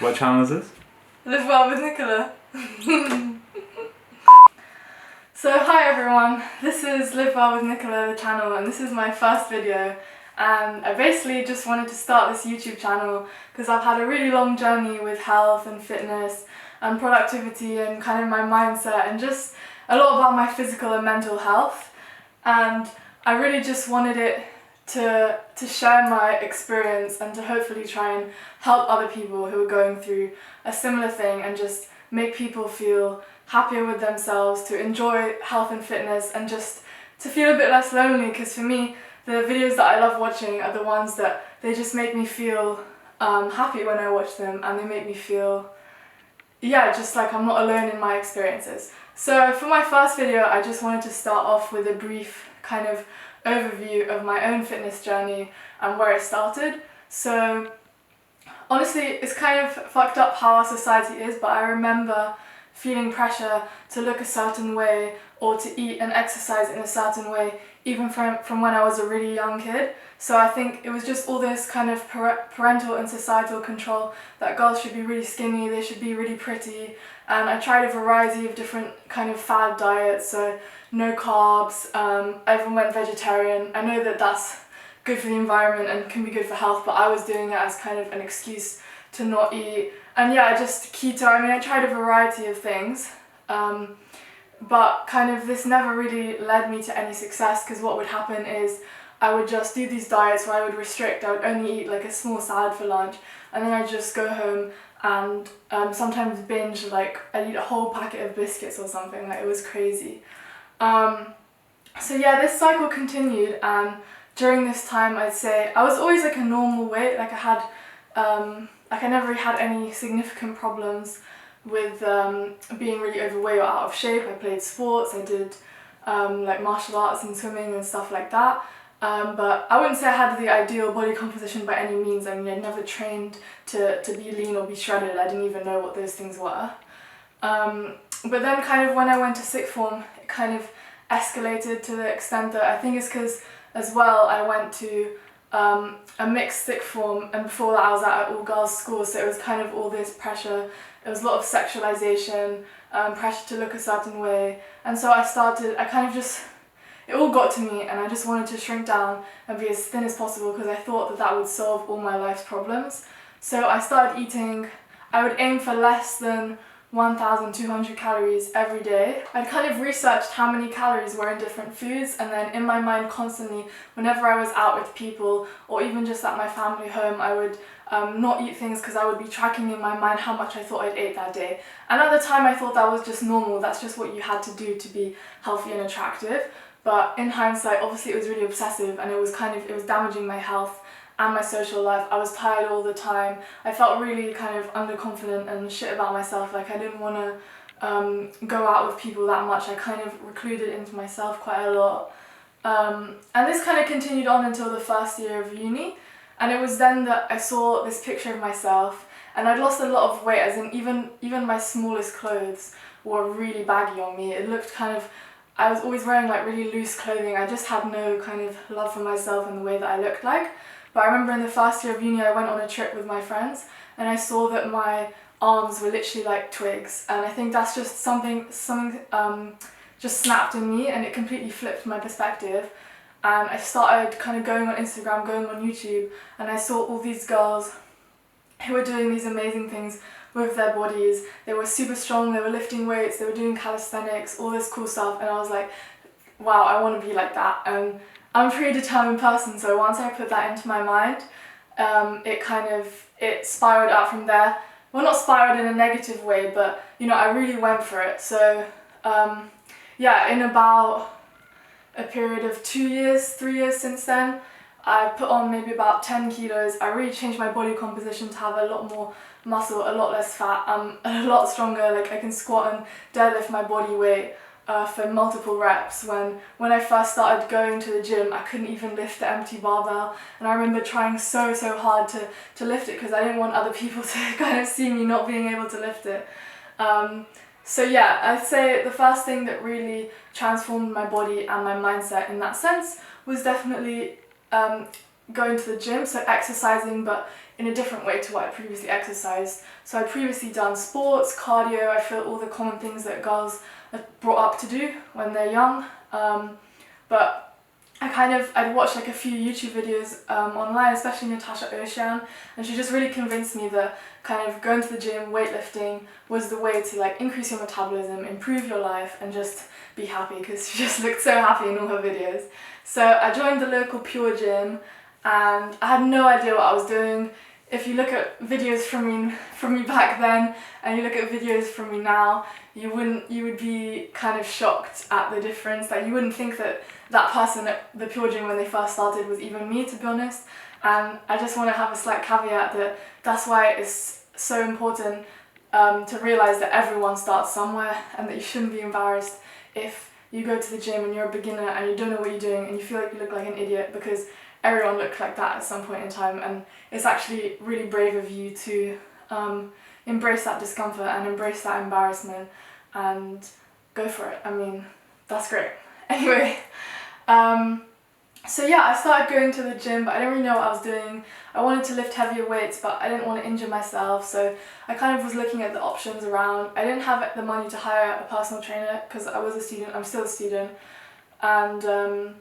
What channel is this? Live Well with Nicola. So hi everyone, this is Live Well with Nicola, the channel, and this is my first video. And I basically just wanted to start this YouTube channel because I've had a really long journey with health and fitness and productivity and kind of my mindset and just a lot about my physical and mental health. And I really just wanted it to share my experience and to hopefully try and help other people who are going through a similar thing and just make people feel happier with themselves, to enjoy health and fitness and just to feel a bit less lonely, because for me the videos that I love watching are the ones that they just make me feel happy when I watch them, and they make me feel just like I'm not alone in my experiences. So for my first video I just wanted to start off with a brief kind of overview of my own fitness journey and where it started. So honestly, it's kind of fucked up how our society is, but I remember feeling pressure to look a certain way or to eat and exercise in a certain way, even from when I was a really young kid. So I think it was just all this kind of parental and societal control that girls should be really skinny, they should be really pretty, and I tried a variety of different kind of fad diets, so no carbs, I even went vegetarian. I know that that's good for the environment and can be good for health, but I was doing it as kind of an excuse to not eat. And just keto, I tried a variety of things, but kind of this never really led me to any success, because what would happen is I would just do these diets where I would restrict, I would only eat like a small salad for lunch, and then I'd just go home and sometimes binge, like I'd eat a whole packet of biscuits or something, like it was crazy. So this cycle continued, and during this time I'd say I was always like a normal weight, like I had I never really had any significant problems with being really overweight or out of shape. I played sports, I did like martial arts and swimming and stuff like that, but I wouldn't say I had the ideal body composition by any means. I'd never trained to be lean or be shredded. I didn't even know what those things were. But then kind of when I went to sixth form, it kind of escalated to the extent that I think it's because as well I went to a mixed sixth form, and before that I was at an all-girls school, so it was kind of all this pressure. There was a lot of sexualization, pressure to look a certain way, and so it all got to me, and I just wanted to shrink down and be as thin as possible because I thought that would solve all my life's problems. So I started eating, I would aim for less than 1,200 calories every day. I'd kind of researched how many calories were in different foods, and then in my mind constantly, whenever I was out with people or even just at my family home, I would not eat things because I would be tracking in my mind how much I thought I'd ate that day. And at the time I thought that was just normal, that's just what you had to do to be healthy and attractive. But in hindsight, obviously it was really obsessive, and it was damaging my health and my social life. I was tired all the time. I felt really kind of underconfident and shit about myself. Like I didn't want to go out with people that much. I kind of recluded into myself quite a lot. And this kind of continued on until the first year of uni. And it was then that I saw this picture of myself, and I'd lost a lot of weight, as in even my smallest clothes were really baggy on me. It looked I was always wearing like really loose clothing. I just had no kind of love for myself and the way that I looked like. But I remember in the first year of uni I went on a trip with my friends, and I saw that my arms were literally like twigs, and I think that's just something just snapped in me, and it completely flipped my perspective. And I started kind of going on Instagram, going on YouTube, and I saw all these girls who were doing these amazing things with their bodies. They were super strong, they were lifting weights, they were doing calisthenics, all this cool stuff, and I was like, wow, I want to be like that. And I'm a pretty determined person, so once I put that into my mind, it spiraled out from there. Well, not spiraled in a negative way, but I really went for it. So in about a period of 3 years since then, I put on maybe about 10 kilos. I really changed my body composition to have a lot more muscle, a lot less fat. I'm a lot stronger. Like I can squat and deadlift my body weight for multiple reps. When I first started going to the gym, I couldn't even lift the empty barbell, and I remember trying so hard to lift it because I didn't want other people to kind of see me not being able to lift it. I'd say the first thing that really transformed my body and my mindset in that sense was definitely going to the gym, so exercising, but in a different way to what I previously exercised. So I'd previously done sports, cardio, I feel all the common things that girls are brought up to do when they're young. But I'd watched like a few YouTube videos online, especially Natasha Ocean, and she just really convinced me that kind of going to the gym, weightlifting was the way to like increase your metabolism, improve your life, and just be happy, because she just looked so happy in all her videos. So I joined the local Pure gym, and I had no idea what I was doing. If you look at videos from me back then, and you look at videos from me now, you would be kind of shocked at the difference. Like, you wouldn't think that that person at the Pure gym when they first started was even me, to be honest. And I just want to have a slight caveat that that's why it's so important to realise that everyone starts somewhere, and that you shouldn't be embarrassed if you go to the gym and you're a beginner and you don't know what you're doing and you feel like you look like an idiot, because everyone looked like that at some point in time, and it's actually really brave of you to embrace that discomfort and embrace that embarrassment and go for it. I mean, that's great. Anyway, so yeah, I started going to the gym, but I didn't really know what I was doing. I wanted to lift heavier weights, but I didn't want to injure myself, so I kind of was looking at the options around. I didn't have the money to hire a personal trainer because I was a student, I'm still a student, and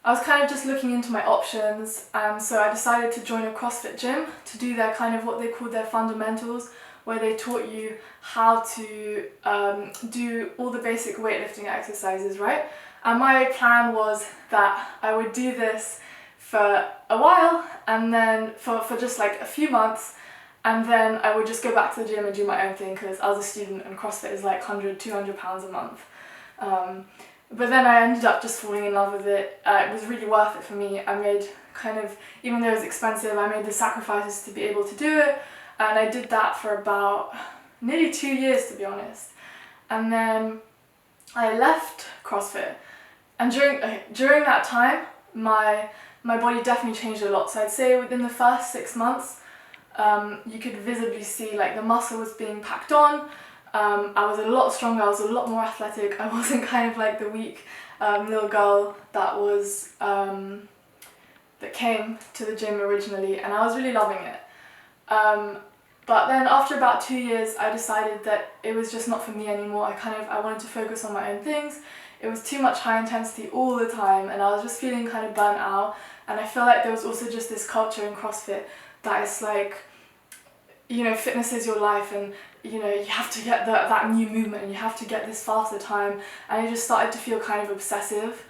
I was kind of just looking into my options, and so I decided to join a CrossFit gym to do their kind of what they call their fundamentals, where they taught you how to do all the basic weightlifting exercises, right? And my plan was that I would do this for a while, and then for just like a few months, and then I would just go back to the gym and do my own thing, because I was a student and CrossFit is like £100–200 a month. But then I ended up just falling in love with it. It was really worth it for me. I made even though it was expensive, I made the sacrifices to be able to do it, and I did that for about nearly 2 years, to be honest. And then I left CrossFit, and during that time, my body definitely changed a lot. So I'd say within the first 6 months, you could visibly see like the muscle was being packed on. I was a lot stronger, I was a lot more athletic. I wasn't kind of like the weak little girl that was that came to the gym originally, and I was really loving it. But then after about 2 years, I decided that it was just not for me anymore. I wanted to focus on my own things. It was too much high intensity all the time, and I was just feeling kind of burnt out. And I feel like there was also just this culture in CrossFit that is like, you know, fitness is your life, and you know, you have to get that new movement, and you have to get this faster time, and I just started to feel kind of obsessive.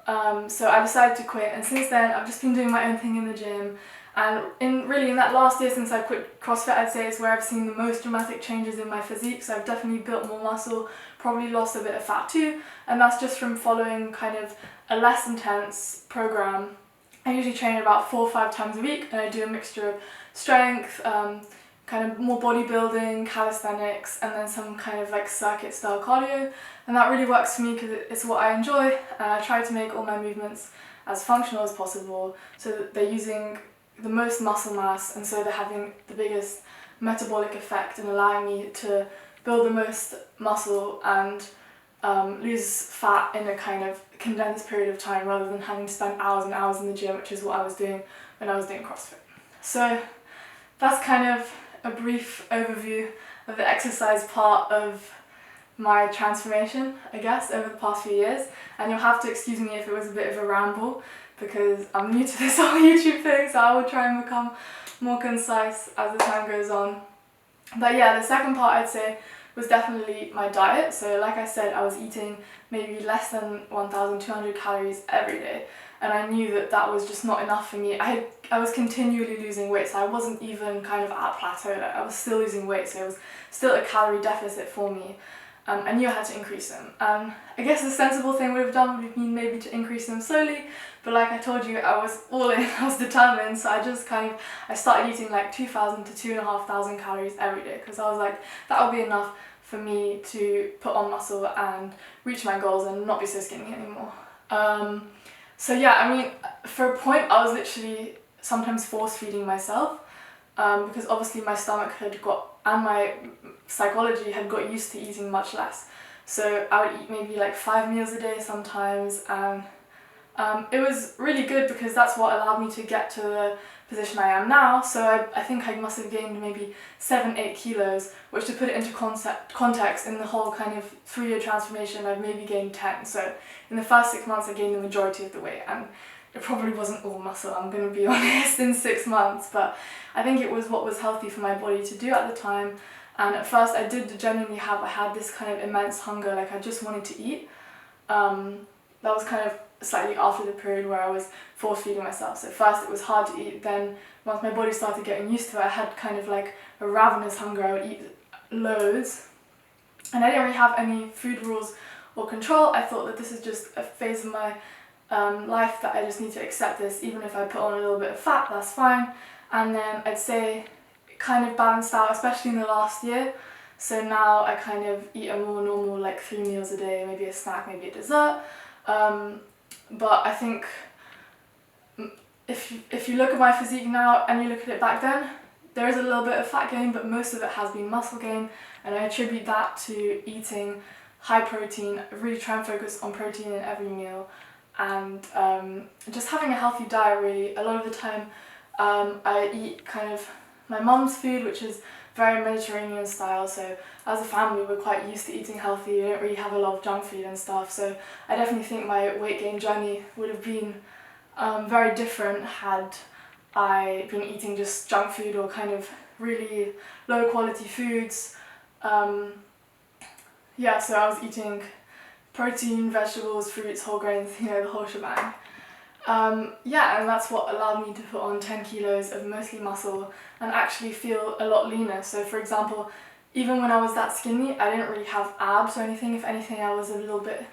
So I decided to quit, and since then I've just been doing my own thing in the gym. And in that last year since I quit CrossFit, I'd say it's where I've seen the most dramatic changes in my physique. So I've definitely built more muscle, probably lost a bit of fat too, and that's just from following kind of a less intense program. I usually train about 4 or 5 times a week, and I do a mixture of strength, kind of more bodybuilding, calisthenics, and then some kind of like circuit style cardio, and that really works for me because it's what I enjoy, and I try to make all my movements as functional as possible so that they're using the most muscle mass, and so they're having the biggest metabolic effect and allowing me to build the most muscle and lose fat in a kind of condensed period of time, rather than having to spend hours and hours in the gym, which is what I was doing when I was doing CrossFit. So that's kind of a brief overview of the exercise part of my transformation, I guess, over the past few years. And you'll have to excuse me if it was a bit of a ramble, because I'm new to this whole YouTube thing, so I will try and become more concise as the time goes on. But yeah, the second part I'd say was definitely my diet. So like I said, I was eating maybe less than 1,200 calories every day, and I knew that that was just not enough for me. I was continually losing weight, so I wasn't even kind of at a plateau. Like, I was still losing weight, so it was still a calorie deficit for me. I knew I had to increase them. I guess the sensible thing would have done would have been maybe to increase them slowly, but like I told you, I was all in, I was determined, so I started eating like 2,000 to 2,500 calories every day, because I was like, that would be enough for me to put on muscle and reach my goals and not be so skinny anymore. So yeah, I mean, for a point I was literally sometimes force feeding myself, because obviously my stomach and my psychology had got used to eating much less. So I would eat maybe like 5 meals a day sometimes, and it was really good because that's what allowed me to get to the position I am now. So I think I must have gained maybe 7-8 kilos, which, to put it into context, in the whole kind of 3-year transformation I've maybe gained 10. So in the first 6 months I gained the majority of the weight, and it probably wasn't all muscle, I'm going to be honest, in 6 months, but I think it was what was healthy for my body to do at the time. And at first I did genuinely I had this kind of immense hunger, like I just wanted to eat. That was kind of slightly after the period where I was force feeding myself. So first it was hard to eat, then once my body started getting used to it, I had kind of like a ravenous hunger. I would eat loads, and I didn't really have any food rules or control. I thought that this is just a phase of my life, that I just need to accept this. Even if I put on a little bit of fat, that's fine. And then I'd say it kind of balanced out, especially in the last year. So now I kind of eat a more normal, like 3 meals a day, maybe a snack, maybe a dessert. But I think if you look at my physique now and you look at it back then, there is a little bit of fat gain, but most of it has been muscle gain, and I attribute that to eating high protein. I really try and focus on protein in every meal, and just having a healthy diet really. A lot of the time I eat kind of my mum's food, which is very Mediterranean style, so as a family we're quite used to eating healthy. We don't really have a lot of junk food and stuff, so I definitely think my weight gain journey would have been very different had I been eating just junk food or kind of really low quality foods. Yeah, so I was eating protein, vegetables, fruits, whole grains, you know, the whole shebang. Yeah, and that's what allowed me to put on 10 kilos of mostly muscle and actually feel a lot leaner. So for example, even when I was that skinny, I didn't really have abs or anything. If anything, I was a little bit,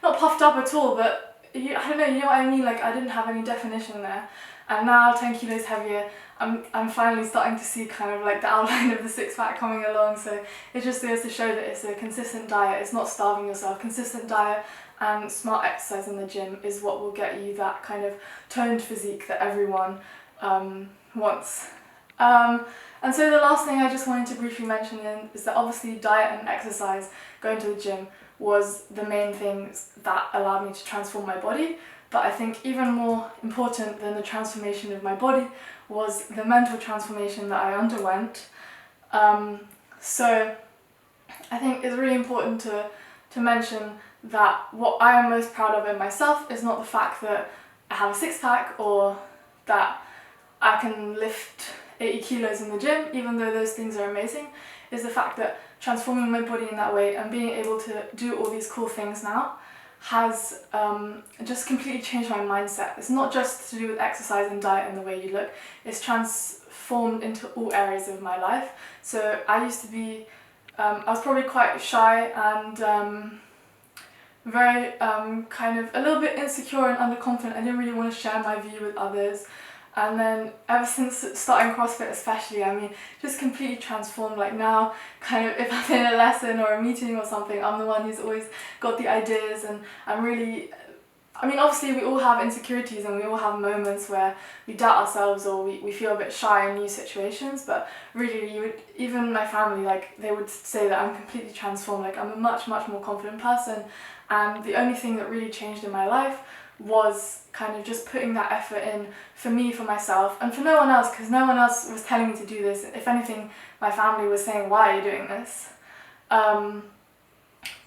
not puffed up at all, but I don't know, you know what I mean? Like, I didn't have any definition there. And now, 10 kilos heavier, I'm finally starting to see kind of like the outline of the six-pack coming along. So it just goes to show that it's a consistent diet. It's not starving yourself. Consistent diet and smart exercise in the gym is what will get you that kind of toned physique that everyone wants. And so the last thing I just wanted to briefly mention is that obviously diet and exercise, going to the gym, was the main things that allowed me to transform my body. But I think even more important than the transformation of my body was the mental transformation that I underwent. So I think it's really important to mention that what I am most proud of in myself is not the fact that I have a six-pack or that I can lift 80 kilos in the gym, even though those things are amazing, is the fact that transforming my body in that way and being able to do all these cool things now has just completely changed my mindset. It's not just to do with exercise and diet and the way you look, it's transformed into all areas of my life. So I used to be, I was probably quite shy and very kind of a little bit insecure and underconfident. I didn't really want to share my view with others. And then ever since starting CrossFit especially, I mean, just completely transformed. Like now, kind of if I'm in a lesson or a meeting or something, I'm the one who's always got the ideas, and I'm really, I mean, obviously we all have insecurities and we all have moments where we doubt ourselves or we feel a bit shy in new situations, but really you would, even my family, like they would say that I'm completely transformed. Like I'm a much more confident person, and the only thing that really changed in my life was kind of just putting that effort in for me, for myself, and for no one else, because no one else was telling me to do this. If anything, my family was saying, why are you doing this?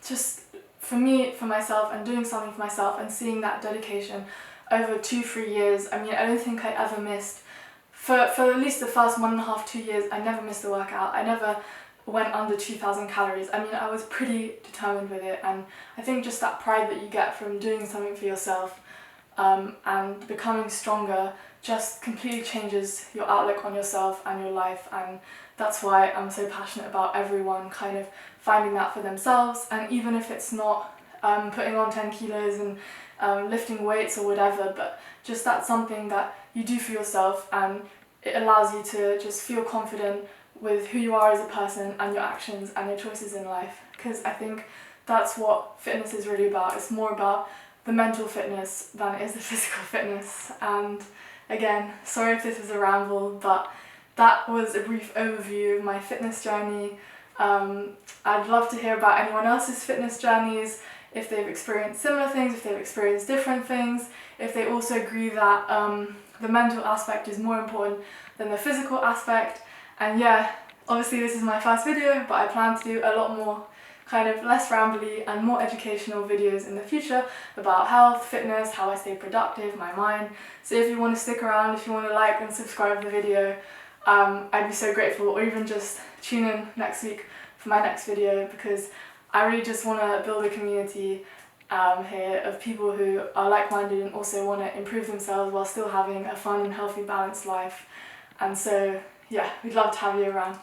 Just for me, for myself, and doing something for myself and seeing that dedication over 2-3 years. I mean, I don't think I ever missed, for at least the first 1.5, 2 years, I never missed a workout. I never went under 2,000 calories. I mean, I was pretty determined with it, and I think just that pride that you get from doing something for yourself and becoming stronger just completely changes your outlook on yourself and your life. And that's why I'm so passionate about everyone kind of finding that for themselves. And even if it's not putting on 10 kilos and lifting weights or whatever, but just that's something that you do for yourself, and it allows you to just feel confident with who you are as a person and your actions and your choices in life. Because I think that's what fitness is really about. It's more about the mental fitness than it is the physical fitness. And again, sorry if this is a ramble, but that was a brief overview of my fitness journey. I'd love to hear about anyone else's fitness journeys. if they've experienced similar things, if they've experienced different things, if they also agree that the mental aspect is more important than the physical aspect. And yeah, obviously this is my first video, but I plan to do a lot more kind of less rambly and more educational videos in the future about health, fitness, how I stay productive, my mind. So if you want to stick around, if you want to like and subscribe the video, I'd be so grateful, or even just tune in next week for my next video, because I really just want to build a community here of people who are like-minded and also want to improve themselves while still having a fun and healthy, balanced life. And so yeah, we'd love to have you around.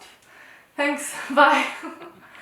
Thanks, bye!